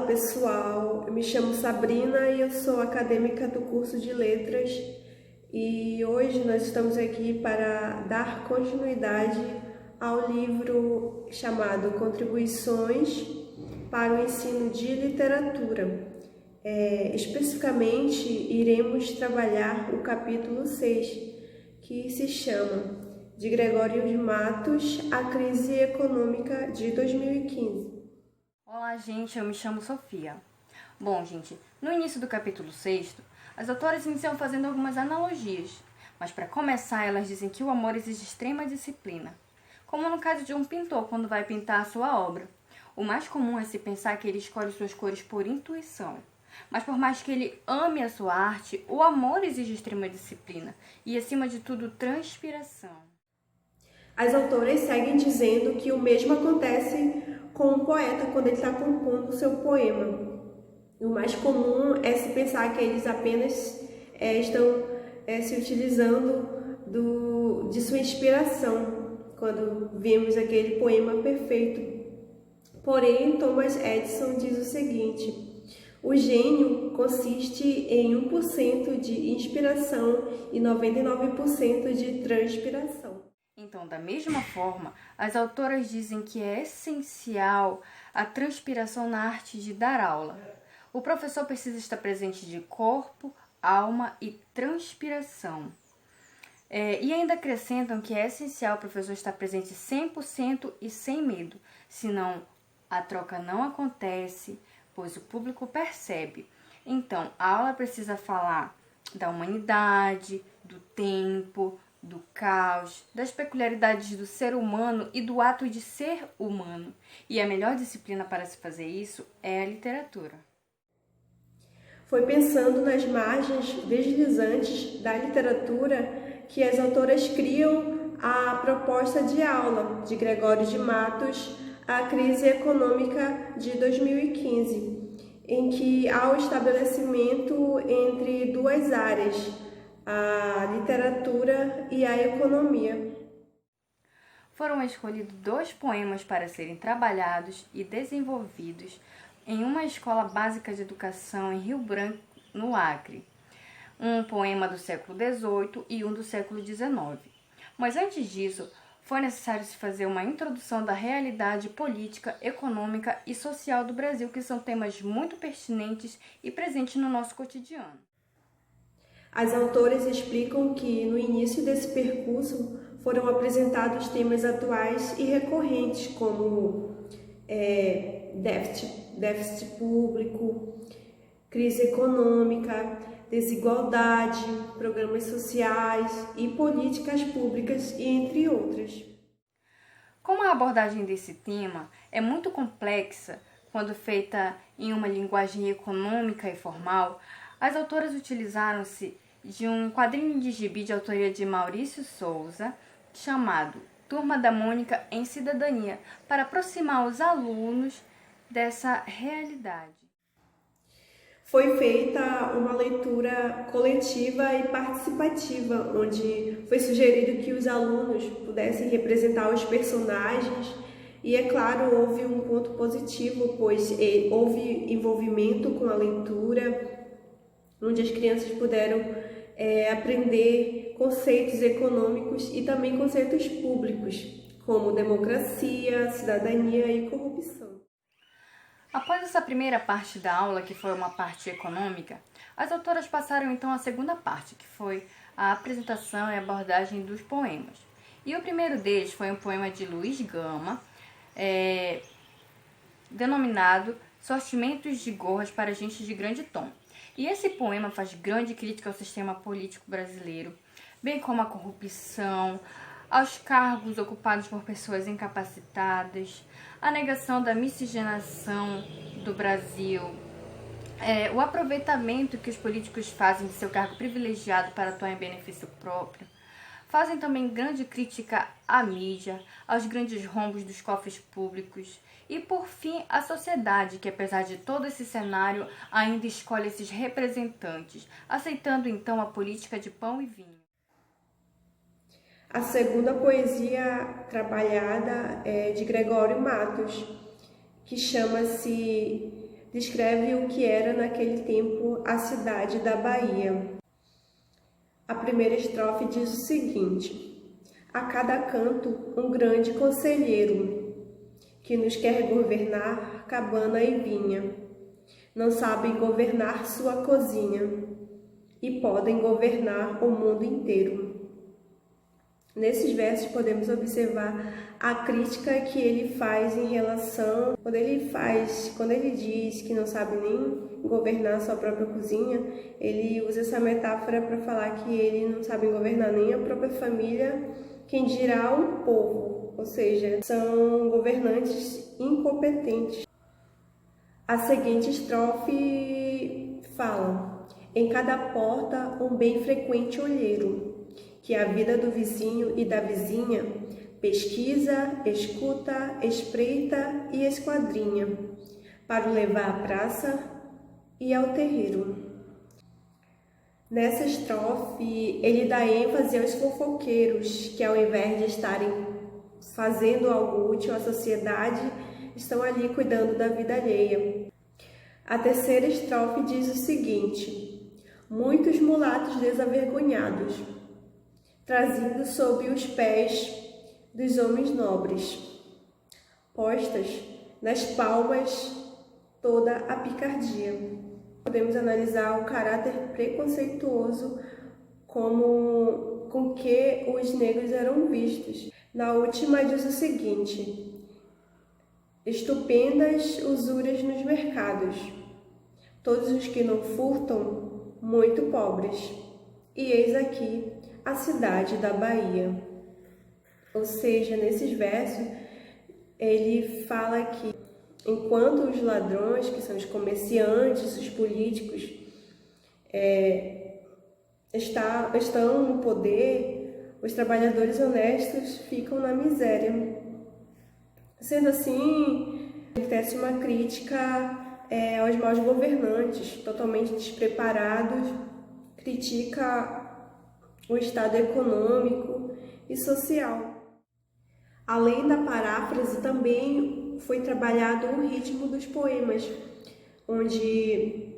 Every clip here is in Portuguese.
pessoal, eu me chamo Sabrina e eu sou acadêmica do curso de Letras e hoje nós estamos aqui para dar continuidade ao livro chamado Contribuições para o Ensino de Literatura. Especificamente, iremos trabalhar o capítulo 6, que se chama De Gregório de Matos, a Crise Econômica de 2015. Olá, gente, eu me chamo Sofia. Bom, gente, no início do capítulo 6, as autoras iniciam fazendo algumas analogias, mas para começar elas dizem que o amor exige extrema disciplina, como no caso de um pintor quando vai pintar a sua obra. O mais comum é se pensar que ele escolhe suas cores por intuição, mas por mais que ele ame a sua arte, o amor exige extrema disciplina e, acima de tudo, transpiração. As autoras seguem dizendo que o mesmo acontece com o poeta quando ele está compondo o seu poema. O mais comum é se pensar que eles apenas estão se utilizando de sua inspiração quando vemos aquele poema perfeito. Porém, Thomas Edison diz o seguinte: o gênio consiste em 1% de inspiração e 99% de transpiração. Então, da mesma forma, as autoras dizem que é essencial a transpiração na arte de dar aula. O professor precisa estar presente de corpo, alma e transpiração. E ainda acrescentam que é essencial o professor estar presente 100% e sem medo, senão a troca não acontece, pois o público percebe. Então, a aula precisa falar da humanidade, do tempo, do caos, das peculiaridades do ser humano e do ato de ser humano. E a melhor disciplina para se fazer isso é a literatura. Foi pensando nas margens deslizantes da literatura que as autoras criam a proposta de aula de Gregório de Matos, A Crise Econômica de 2015, em que há o estabelecimento entre duas áreas, a literatura e a economia. Foram escolhidos 2 poemas para serem trabalhados e desenvolvidos em uma escola básica de educação em Rio Branco, no Acre. Um poema do século XVIII e um do século XIX. Mas antes disso, foi necessário se fazer uma introdução da realidade política, econômica e social do Brasil, que são temas muito pertinentes e presentes no nosso cotidiano. As autoras explicam que no início desse percurso foram apresentados temas atuais e recorrentes como déficit público, crise econômica, desigualdade, programas sociais e políticas públicas, entre outras. Como a abordagem desse tema é muito complexa quando feita em uma linguagem econômica e formal, as autoras utilizaram-se de um quadrinho de gibi de autoria de Maurício Souza, chamado Turma da Mônica em Cidadania, para aproximar os alunos dessa realidade. Foi feita uma leitura coletiva e participativa, onde foi sugerido que os alunos pudessem representar os personagens e, é claro, houve um ponto positivo, pois houve envolvimento com a leitura, onde as crianças puderam aprender conceitos econômicos e também conceitos públicos, como democracia, cidadania e corrupção. Após essa primeira parte da aula, que foi uma parte econômica, as autoras passaram então à segunda parte, que foi a apresentação e abordagem dos poemas. E o primeiro deles foi um poema de Luiz Gama, denominado Sortimentos de Gorras para Gente de Grande Tom. E esse poema faz grande crítica ao sistema político brasileiro, bem como à corrupção, aos cargos ocupados por pessoas incapacitadas, a negação da miscigenação do Brasil, o aproveitamento que os políticos fazem de seu cargo privilegiado para atuar em benefício próprio. Fazem também grande crítica à mídia, aos grandes rombos dos cofres públicos e, por fim, à sociedade, que apesar de todo esse cenário ainda escolhe esses representantes, aceitando então a política de pão e vinho. A segunda poesia trabalhada é de Gregório Matos, que chama-se descreve o que era naquele tempo a cidade da Bahia. A primeira estrofe diz o seguinte: a cada canto um grande conselheiro, que nos quer governar cabana e vinha. Não sabem governar sua cozinha, e podem governar o mundo inteiro. Nesses versos podemos observar a crítica que ele faz em relação, quando ele diz que não sabe nem governar a sua própria cozinha, ele usa essa metáfora para falar que ele não sabe governar nem a própria família, quem dirá o povo, ou seja, são governantes incompetentes. A seguinte estrofe fala: em cada porta um bem frequente olheiro, que a vida do vizinho e da vizinha pesquisa, escuta, espreita e esquadrinha, para o levar à praça e ao terreiro. Nessa estrofe, ele dá ênfase aos fofoqueiros, que ao invés de estarem fazendo algo útil à sociedade, estão ali cuidando da vida alheia. A terceira estrofe diz o seguinte: muitos mulatos desavergonhados, trazidos sob os pés dos homens nobres, postas nas palmas toda a picardia. Podemos analisar o caráter preconceituoso com que os negros eram vistos. Na última diz o seguinte: estupendas usuras nos mercados, todos os que não furtam, muito pobres. E eis aqui a cidade da Bahia. Ou seja, nesses versos, ele fala que enquanto os ladrões, que são os comerciantes, os políticos, estão no poder, os trabalhadores honestos ficam na miséria. Sendo assim, ele tece uma crítica aos maus governantes, totalmente despreparados, critica o estado econômico e social. Além da paráfrase, também foi trabalhado o ritmo dos poemas, onde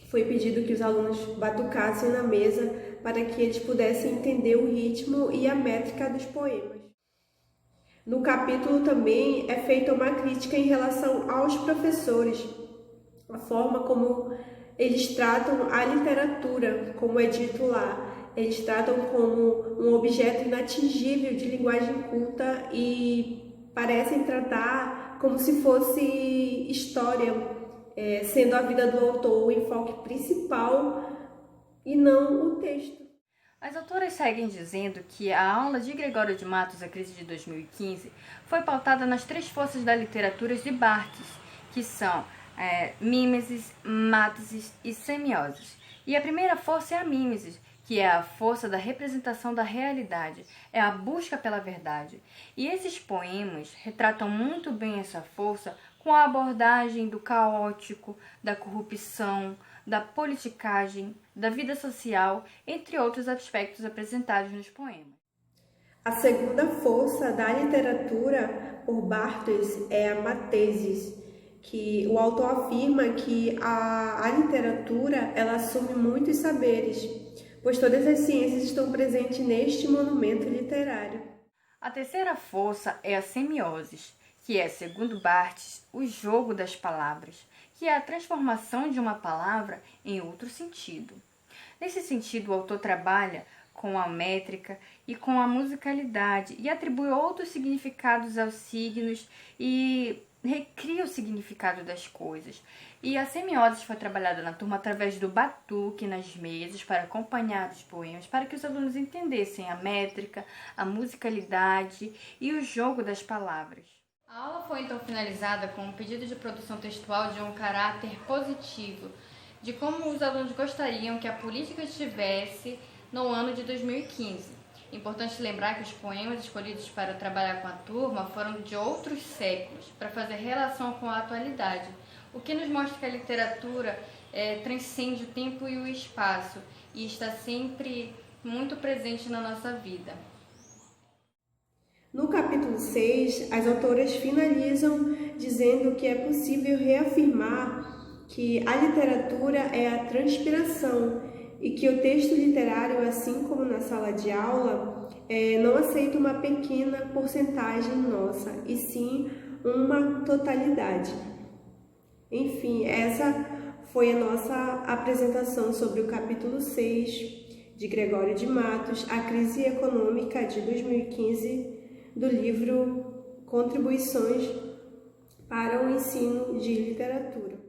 foi pedido que os alunos batucassem na mesa para que eles pudessem entender o ritmo e a métrica dos poemas. No capítulo também é feita uma crítica em relação aos professores, a forma como eles tratam a literatura, como é dito lá. Eles tratam como um objeto inatingível de linguagem culta e parecem tratar como se fosse história, sendo a vida do autor o enfoque principal e não o texto. As autoras seguem dizendo que a aula de Gregório de Matos, A Crise de 2015, foi pautada nas 3 forças da literatura de Barthes, que são mímesis, mátesis e semioses. E a primeira força é a mímesis, que é a força da representação da realidade, é a busca pela verdade. E esses poemas retratam muito bem essa força com a abordagem do caótico, da corrupção, da politicagem, da vida social, entre outros aspectos apresentados nos poemas. A segunda força da literatura, por Barthes, é a mátesis, que o autor afirma que a literatura ela assume muitos saberes, pois todas as ciências estão presentes neste monumento literário. A terceira força é a semioses, que é, segundo Barthes, o jogo das palavras, que é a transformação de uma palavra em outro sentido. Nesse sentido, o autor trabalha com a métrica e com a musicalidade e atribui outros significados aos signos e recria o significado das coisas. E a semiose foi trabalhada na turma através do batuque nas mesas para acompanhar os poemas, para que os alunos entendessem a métrica, a musicalidade e o jogo das palavras. A aula foi então finalizada com um pedido de produção textual de um caráter positivo, de como os alunos gostariam que a política estivesse no ano de 2015. Importante lembrar que os poemas escolhidos para trabalhar com a turma foram de outros séculos, para fazer relação com a atualidade, o que nos mostra que a literatura transcende o tempo e o espaço e está sempre muito presente na nossa vida. No capítulo 6, as autoras finalizam dizendo que é possível reafirmar que a literatura é a transpiração e que o texto literário, assim como na sala de aula, não aceita uma pequena porcentagem nossa, e sim uma totalidade. Enfim, essa foi a nossa apresentação sobre o capítulo 6 de Gregório de Matos, A Crise Econômica de 2015, do livro Contribuições para o Ensino de Literatura.